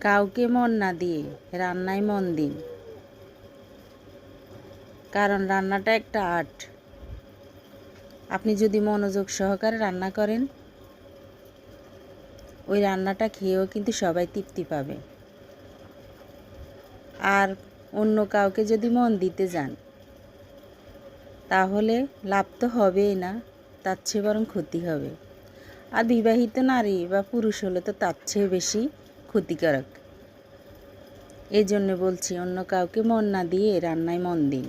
কাউকে মন না দিয়ে রান্নায় মন দিন, কারণ রান্নাটা একটা আর্ট। আপনি যদি মনোযোগ সহকারে রান্না করেন, ওই রান্নাটা খেয়েও কিন্তু সবাই তৃপ্তি পাবে। আর অন্য কাউকে যদি মন দিতে যান, তাহলে লাভ তো হবেই না, তার চেয়ে বরং ক্ষতি হবে। আর বিবাহিত নারী বা পুরুষ হলে তো তার চেয়ে বেশি ক্ষতিকারক। এই জন্য বলছি, অন্য কাউকে মন না দিয়ে রান্নায় মন দিন।